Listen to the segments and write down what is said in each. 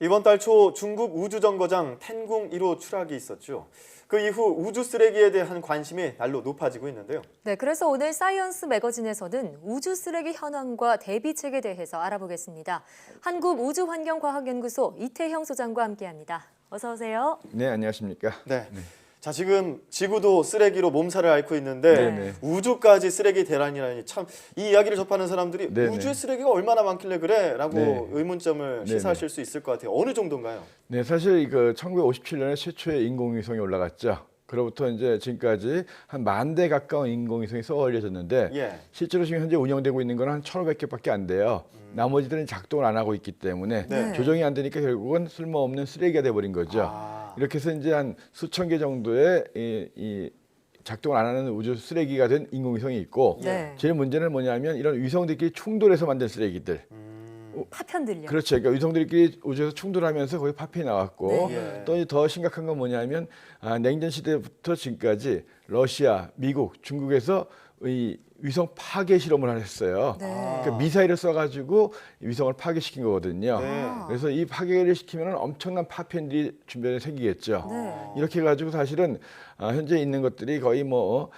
이번 달 초 중국 우주정거장 텐궁 1호 추락이 있었죠. 그 이후 우주 쓰레기에 대한 관심이 날로 높아지고 있는데요. 네, 그래서 오늘 사이언스 매거진에서는 우주 쓰레기 현황과 대비책에 대해서 알아보겠습니다. 한국우주환경과학연구소 이태형 소장과 함께합니다. 어서 오세요. 네, 안녕하십니까. 네. 자, 지금 지구도 쓰레기로 몸살을 앓고 있는데 네네. 우주까지 쓰레기 대란이라니 참 이 이야기를 접하는 사람들이 네네. 우주에 쓰레기가 얼마나 많길래 그래? 라고 네. 의문점을 네네. 시사하실 수 있을 것 같아요. 어느 정도인가요? 네, 사실 그 1957년에 최초의 인공위성이 올라갔죠. 그로부터 이제 지금까지 한 10,000대 가까운 인공위성이 쏘아 올려졌는데 예. 실제로 지금 현재 운영되고 있는 건 한 1,500개밖에 안 돼요. 나머지들은 작동을 안 하고 있기 때문에 네. 조정이 안 되니까 결국은 쓸모없는 쓰레기가 돼버린 거죠. 아. 이렇게 해서 이제 한 수천 개 정도의 이 작동을 안 하는 우주 쓰레기가 된 인공위성이 있고 네. 제일 문제는 뭐냐면 이런 위성들끼리 충돌해서 만든 쓰레기들. 파편들요. 그렇죠. 그러니까 위성들끼리 우주에서 충돌하면서 거기 파편이 나왔고 네. 또 더 심각한 건 뭐냐면 냉전 시대부터 지금까지 러시아, 미국, 중국에서 이 위성 파괴 실험을 했어요. 네. 그러니까 미사일을 쏴가지고 위성을 파괴시킨 거거든요. 네. 그래서 이 파괴를 시키면 엄청난 파편들이 주변에 생기겠죠. 네. 이렇게 해가지고 사실은 현재 있는 것들이 거의 뭐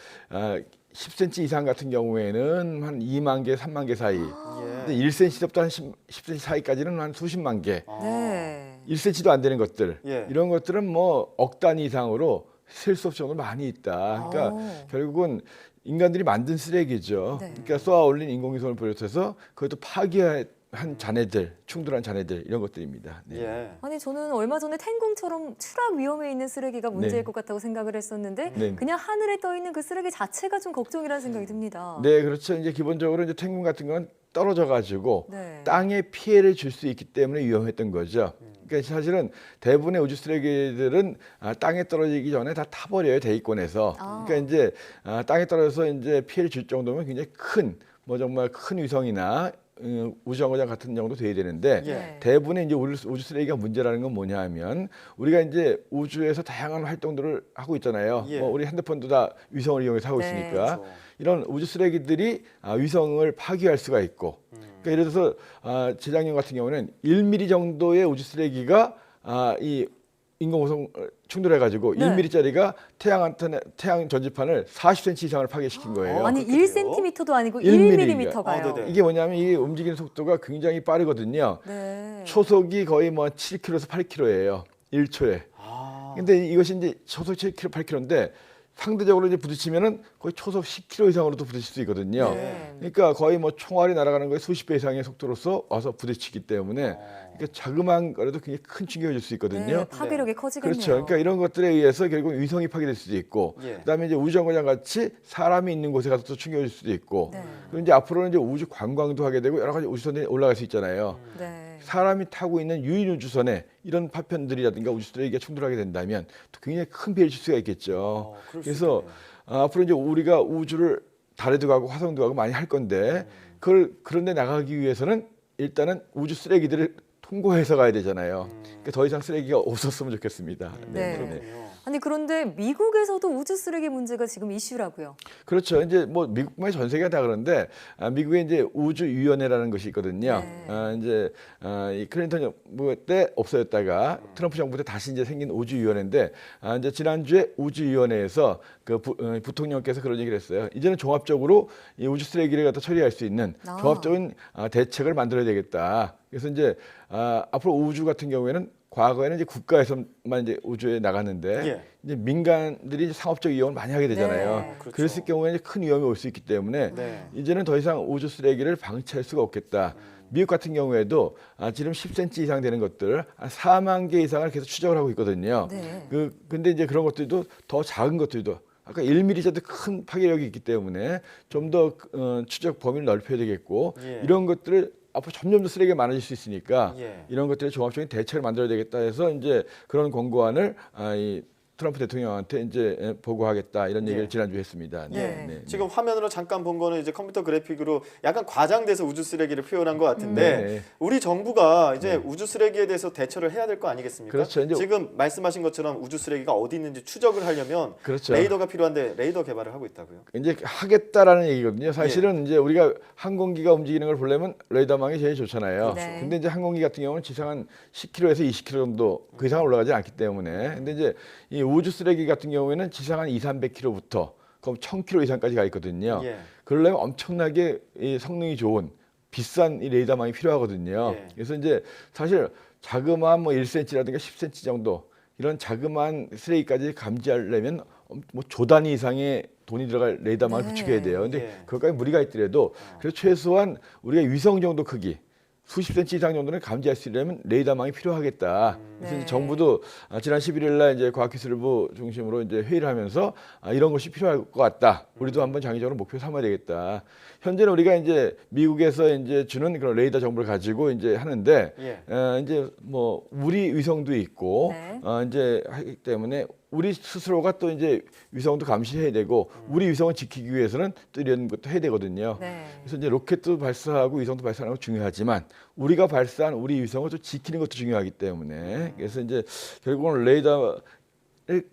10cm 이상 같은 경우에는 한 2만 개, 3만 개 사이. 근데 1cm부터 한 10cm 사이까지는 한 수십만 개. 네. 1cm도 안 되는 것들. 예. 이런 것들은 뭐 억 단위 이상으로 셀 수 없을 정도로 많이 있다. 그러니까 오. 결국은 인간들이 만든 쓰레기죠. 네. 그러니까 쏘아 올린 인공위성을 비롯해서 그것도 파괴한 잔해들, 충돌한 잔해들 이런 것들입니다. 네. 예. 아니 저는 얼마 전에 텐궁처럼 추락 위험에 있는 쓰레기가 문제일 네. 것 같다고 생각을 했었는데 네. 그냥 하늘에 떠 있는 그 쓰레기 자체가 좀 걱정이라는 생각이 듭니다. 네, 그렇죠. 이제 기본적으로 이제 텐군 같은 건 떨어져 가지고 네. 땅에 피해를 줄 수 있기 때문에 위험했던 거죠. 그러니까 사실은 대부분의 우주 쓰레기들은 땅에 떨어지기 전에 다 타버려요, 대기권에서. 아. 그러니까 이제 땅에 떨어져서 이제 피해를 줄 정도면 굉장히 큰, 뭐 정말 큰 위성이나 우주정거장 같은 정도 돼야 되는데 예. 대부분의 이제 우주 쓰레기가 문제라는 건 뭐냐면 우리가 이제 우주에서 다양한 활동들을 하고 있잖아요. 예. 뭐 우리 핸드폰도 다 위성을 이용해서 하고 네. 있으니까 그렇죠. 이런 우주 쓰레기들이 위성을 파괴할 수가 있고 그러니까 예를 들어서 재작년 같은 경우는 1mm 정도의 우주 쓰레기가 이 인공위성 충돌해가지고 네. 1mm짜리가 태양 전지판을 40cm 이상을 파괴시킨 거예요. 아니 그렇게 1cm도 아니고 1mm 1mm가요. 아, 네네. 이게 뭐냐면 이 움직이는 속도가 굉장히 빠르거든요. 네. 초속이 거의 뭐 7km에서 8km예요. 1초에. 아. 근데 이것이 이제 초속 7km, 8km인데 상대적으로 이제 부딪히면은 거의 초속 10km 이상으로도 부딪힐 수 있거든요. 네. 그러니까 거의 뭐 총알이 날아가는 거에 수십 배 이상의 속도로서 와서 부딪히기 때문에 그러니까 자그마한 거라도 굉장히 큰 충격을 줄 수 있거든요. 네, 파괴력이 커지겠네요. 그렇죠. 그러니까 이런 것들에 의해서 결국 위성이 파괴될 수도 있고, 예. 그다음에 이제 우주정거장 같이 사람이 있는 곳에 가서 또 충격을 줄 수도 있고, 네. 그리고 이제 앞으로는 이제 우주 관광도 하게 되고 여러 가지 우주선에 올라갈 수 있잖아요. 네. 사람이 타고 있는 유인 우주선에 이런 파편들이라든가 우주 쓰레기가 충돌하게 된다면 또 굉장히 큰 피해를 줄 수가 있겠죠. 그럴 수 그래서 있겠네요. 앞으로 이제 우리가 우주를 달에도 가고 화성도 가고 많이 할 건데 그런데 나가기 위해서는 일단은 우주 쓰레기들을 통과해서 가야 되잖아요. 그러니까 더 이상 쓰레기가 없었으면 좋겠습니다. 네. 그렇군요. 아니 그런데 미국에서도 우주 쓰레기 문제가 지금 이슈라고요. 그렇죠. 이제 뭐 미국만 전 세계가 다 그런데 미국에 이제 우주위원회라는 것이 있거든요. 네. 이제 이 클린턴 정부 때 없어졌다가 트럼프 정부 때 다시 이제 생긴 우주위원회인데 이제 지난주에 우주위원회에서 그 부통령께서 그런 얘기를 했어요. 이제는 종합적으로 이 우주 쓰레기를 갖다 처리할 수 있는 아. 종합적인 대책을 만들어야 되겠다. 그래서 이제 앞으로 우주 같은 경우에는 과거에는 이제 국가에서만 이제 우주에 나갔는데 예. 이제 민간들이 이제 상업적 이용을 많이 하게 되잖아요. 네. 그렇죠. 그랬을 경우에 큰 위험이 올 수 있기 때문에 네. 이제는 더 이상 우주 쓰레기를 방치할 수가 없겠다. 미국 같은 경우에도 지금 10cm 이상 되는 것들 한 4만 개 이상을 계속 추적을 하고 있거든요. 네. 근데 이제 그런 것들도 더 작은 것들도 아까 1mm짜리 큰 파괴력이 있기 때문에 좀 더 추적 범위를 넓혀야 되겠고 예. 이런 것들을 앞으로 점점 더 쓰레기가 많아질 수 있으니까 예. 이런 것들의 종합적인 대책을 만들어야 되겠다 해서 이제 그런 권고안을 이 트럼프 대통령한테 이제 보고하겠다 이런 얘기를 예. 지난주에 했습니다. 네. 지금 화면으로 잠깐 본 거는 이제 컴퓨터 그래픽으로 약간 과장돼서 우주 쓰레기를 표현한 것 같은데 네. 우리 정부가 이제 우주 쓰레기에 대해서 대처를 해야 될 거 아니겠습니까? 그렇죠. 이제 지금 말씀하신 것처럼 우주 쓰레기가 어디 있는지 추적을 하려면 그렇죠. 레이더가 필요한데 레이더 개발을 하고 있다고요. 이제 하겠다라는 얘기거든요. 사실은 이제 우리가 항공기가 움직이는 걸 보려면 레이더망이 제일 좋잖아요. 네. 근데 이제 항공기 같은 경우는 지상 한 10km에서 20km 정도 그 이상 올라가지 않기 때문에. 근데 이제 이 우주 쓰레기 같은 경우에는 지상 한 200~300km부터 그럼 1000km 이상까지 가 있거든요. 예. 그러려면 엄청나게 이 성능이 좋은 비싼 이 레이더망이 필요하거든요. 예. 그래서 이제 사실 자그마한 뭐 1cm라든가 10cm 정도 이런 자그마한 쓰레기까지 감지하려면 뭐 조 단위 이상의 돈이 들어갈 레이더망을 네. 구축해야 돼요. 근데 예. 그것까지 무리가 있더라도 그래서 최소한 우리가 위성 정도 크기 수십 센치 이상 정도는 감지할 수 있려면 레이더망이 필요하겠다. 그래서 네. 이제 정부도 지난 11일 날 이제 과학기술부 중심으로 이제 회의를 하면서 이런 것이 필요할 것 같다. 우리도 한번 장기적으로 목표 삼아야 되겠다. 현재는 우리가 이제 미국에서 이제 주는 그런 레이더 정보를 가지고 이제 하는데 예. 이제 뭐 우리 위성도 있고 네. 이제 하기 때문에 우리 스스로가 또 이제 위성도 감시해야 되고 우리 위성을 지키기 위해서는 또 이런 것도 해야 되거든요. 네. 그래서 이제 로켓도 발사하고 위성도 발사하는 거 중요하지만 우리가 발사한 우리 위성을 또 지키는 것도 중요하기 때문에 그래서 이제 결국은 레이더를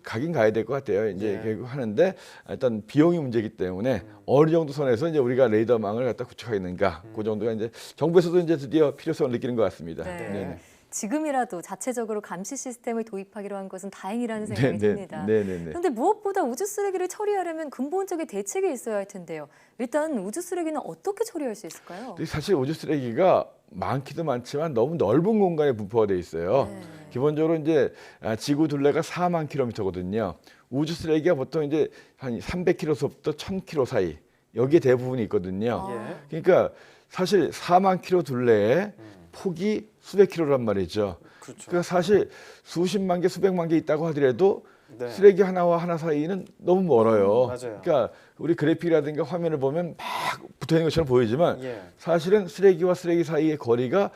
가긴 가야 될 것 같아요. 이제 예. 결국 하는데 일단 비용이 문제이기 때문에 어느 정도 선에서 이제 우리가 레이더망을 갖다 구축하겠는가 그 정도가 이제 정부에서도 이제 드디어 필요성을 느끼는 것 같습니다. 네. 네네. 지금이라도 자체적으로 감시 시스템을 도입하기로 한 것은 다행이라는 생각이 듭니다. 네네네. 그런데 무엇보다 우주 쓰레기를 처리하려면 근본적인 대책이 있어야 할 텐데요. 일단 우주 쓰레기는 어떻게 처리할 수 있을까요? 사실 우주 쓰레기가 많기도 많지만 너무 넓은 공간에 분포가 돼 있어요. 네. 기본적으로 이제 지구 둘레가 4만 킬로미터거든요. 우주 쓰레기가 보통 이제 한 300km서부터 1000km 사이 여기에 대부분이 있거든요. 예. 그러니까 사실 4만 킬로 둘레에 폭이 수백 킬로란 말이죠. 그렇죠. 그러니까 사실 수십만 개, 수백만 개 있다고 하더라도 네. 쓰레기 하나와 하나 사이는 너무 멀어요. 맞아요. 그러니까 우리 그래픽이라든가 화면을 보면 막 붙어 있는 것처럼 보이지만 예. 사실은 쓰레기와 쓰레기 사이의 거리가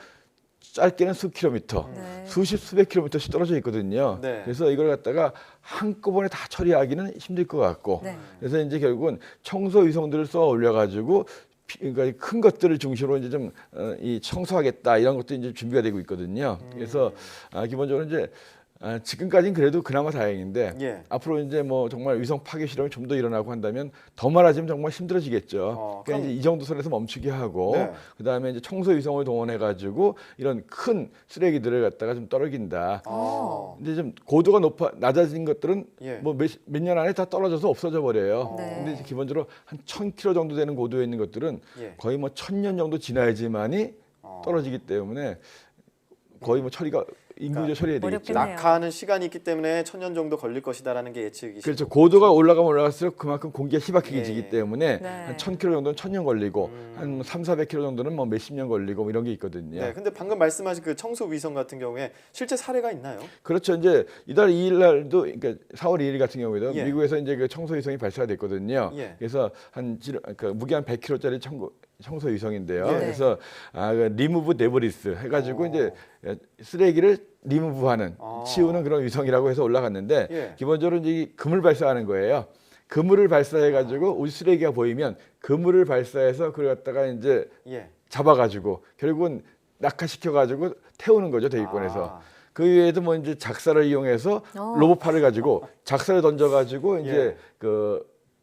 짧게는 수 킬로미터, 네. 수십 수백 킬로미터씩 떨어져 있거든요. 네. 그래서 이걸 갖다가 한꺼번에 다 처리하기는 힘들 것 같고, 네. 그래서 이제 결국은 청소 위성들을 쏘아 올려가지고 그러니까 큰 것들을 중심으로 이제 좀 이 청소하겠다 이런 것도 이제 준비가 되고 있거든요. 그래서 기본적으로 이제 지금까지는 그래도 그나마 다행인데 예. 앞으로 이제 뭐 정말 위성 파괴 실험이 좀 더 일어나고 한다면 더 말하자면 정말 힘들어지겠죠. 그러니까 그럼- 이제 이 정도 선에서 멈추게 하고 네. 그다음에 이제 청소 위성을 동원해 가지고 이런 큰 쓰레기들을 갖다가 좀 떨어긴다. 아. 근데 좀 고도가 낮아진 것들은 예. 뭐 몇 년 안에 다 떨어져서 없어져 버려요. 네. 근데 이제 기본적으로 한 1000km 정도 되는 고도에 있는 것들은 예. 거의 뭐 1000년 정도 지나야지만이 떨어지기 때문에 거의 뭐 처리가 인구적 처리해야 되겠죠. 어렵겠네요. 낙하하는 시간이 있기 때문에 1000년 정도 걸릴 것이다라는 게 예측이시죠. 그렇죠. 고도가 올라가면 올라갈수록 그만큼 공기가 희박해지기 예. 때문에 네. 한 1000km 정도는 1000년 걸리고 한 300~400km 정도는 뭐 몇십 년 걸리고 뭐 이런 게 있거든요. 네, 근데 방금 말씀하신 그 청소 위성 같은 경우에 실제 사례가 있나요? 그렇죠. 이제 이달 2일 날도 그러니까 4월 2일 같은 경우에도 예. 미국에서 이제 그 청소 위성이 발사가 됐거든요. 예. 그래서 그 무게 한 100kg짜리 청소 위성인데요. 네. 그래서 그 리무브 데브리스 해가지고 이제 쓰레기를 리무브하는 치우는 그런 위성이라고 해서 올라갔는데 예. 기본적으로 이제 이 그물 발사하는 거예요. 그물을 발사해가지고 우주 쓰레기가 보이면 그물을 발사해서 그걸 갖다가 이제 예. 잡아가지고 결국은 낙하시켜가지고 태우는 거죠 대기권에서. 아. 그 외에도 뭐 이제 작사를 이용해서 로봇팔을 가지고 작사를 던져가지고 이제 예.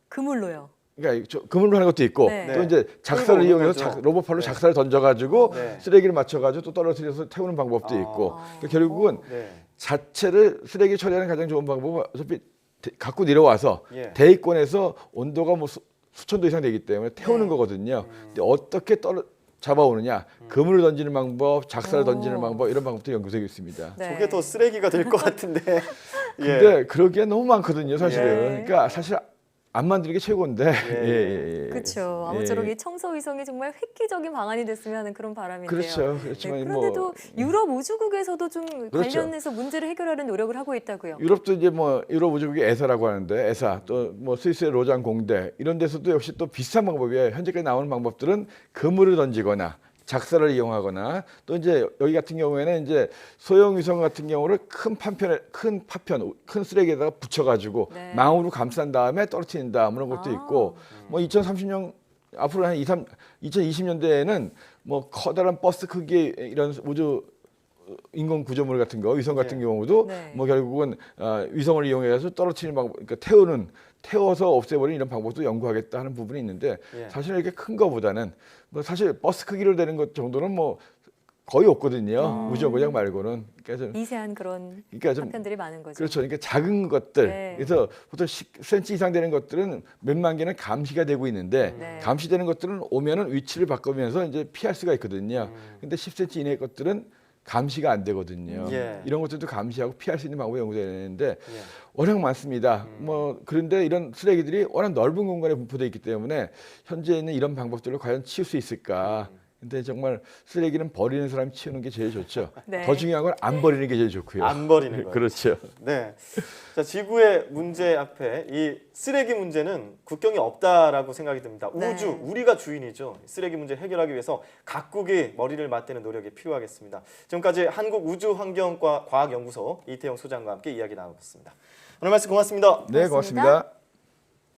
그물로요. 그러니까 그물로 하는 것도 있고 네. 또 이제 작사를 끌고 오는 이용해서 거죠. 로봇팔로 네. 작사를 던져가지고 네. 쓰레기를 맞춰가지고 또 떨어뜨려서 태우는 방법도 있고 그러니까 결국은 네. 자체를 쓰레기 처리하는 가장 좋은 방법은 어차피 갖고 내려와서 예. 대기권에서 온도가 뭐 수천 도 이상 되기 때문에 태우는 네. 거거든요. 근데 어떻게 잡아오느냐, 그물을 던지는 방법, 작사를 던지는 방법 이런 방법도 연구되고 있습니다. 네. 저게 더 쓰레기가 될 것 같은데. 예. 근데 그러기엔 너무 많거든요, 사실은. 예. 그러니까 사실 안 만드는 게 최고인데. 예. 그렇죠. 아무쪼록 이 청소 위성이 정말 획기적인 방안이 됐으면 하는 그런 바람인데요. 그렇죠. 그렇지만 네, 뭐 그런데도 유럽 우주국에서도 좀 그렇죠. 관련해서 문제를 해결하는 노력을 하고 있다고요. 유럽도 이제 뭐 유럽 우주국이 에사라고 하는데 에사 또 뭐 스위스의 로잔 공대 이런 데서도 역시 또 비슷한 방법이에요. 현재까지 나오는 방법들은 그물을 던지거나 작사를 이용하거나 또 이제 여기 같은 경우에는 이제 소형 위성 같은 경우를 큰 파편, 큰 쓰레기에다가 붙여가지고 네. 망으로 감싼 다음에 떨어뜨린다 그런 것도 아. 있고 뭐 2030년 앞으로 한 2020년대에는 뭐 커다란 버스 크기의 이런 우주 인공 구조물 같은 거 위성 같은 네. 경우도 네. 뭐 결국은 위성을 이용해서 떨어뜨리는 방법, 그러니까 태워서 없애버리는 이런 방법도 연구하겠다 하는 부분이 있는데 예. 사실 이렇게 큰 거보다는 뭐 사실 버스 크기로 되는 것 정도는 뭐 거의 없거든요. 우주정거장 말고는. 그러니까 좀, 미세한 그런 그러니까 좀 파편들이 많은 거죠. 그렇죠. 그러니까 작은 것들. 네. 그래서 보통 10cm 이상 되는 것들은 몇만 개는 감시가 되고 있는데 네. 감시되는 것들은 오면은 위치를 바꾸면서 이제 피할 수가 있거든요. 근데 10cm 이내의 것들은 감시가 안 되거든요. 예. 이런 것들도 감시하고 피할 수 있는 방법이 연구되는데 예. 워낙 많습니다. 뭐 그런데 이런 쓰레기들이 워낙 넓은 공간에 분포되어 있기 때문에 현재 있는 이런 방법들을 과연 치울 수 있을까? 근데 정말 쓰레기는 버리는 사람이 치우는 게 제일 좋죠. 네. 더 중요한 건 안 버리는 게 제일 좋고요. 안 버리는 거예요. 그렇죠. 네. 자, 지구의 문제 앞에 이 쓰레기 문제는 국경이 없다라고 생각이 듭니다. 네. 우주, 우리가 주인이죠. 쓰레기 문제 해결하기 위해서 각국이 머리를 맞대는 노력이 필요하겠습니다. 지금까지 한국우주환경과학연구소 이태용 소장과 함께 이야기 나눠봤습니다. 오늘 말씀 고맙습니다. 네, 고맙습니다. 고맙습니다.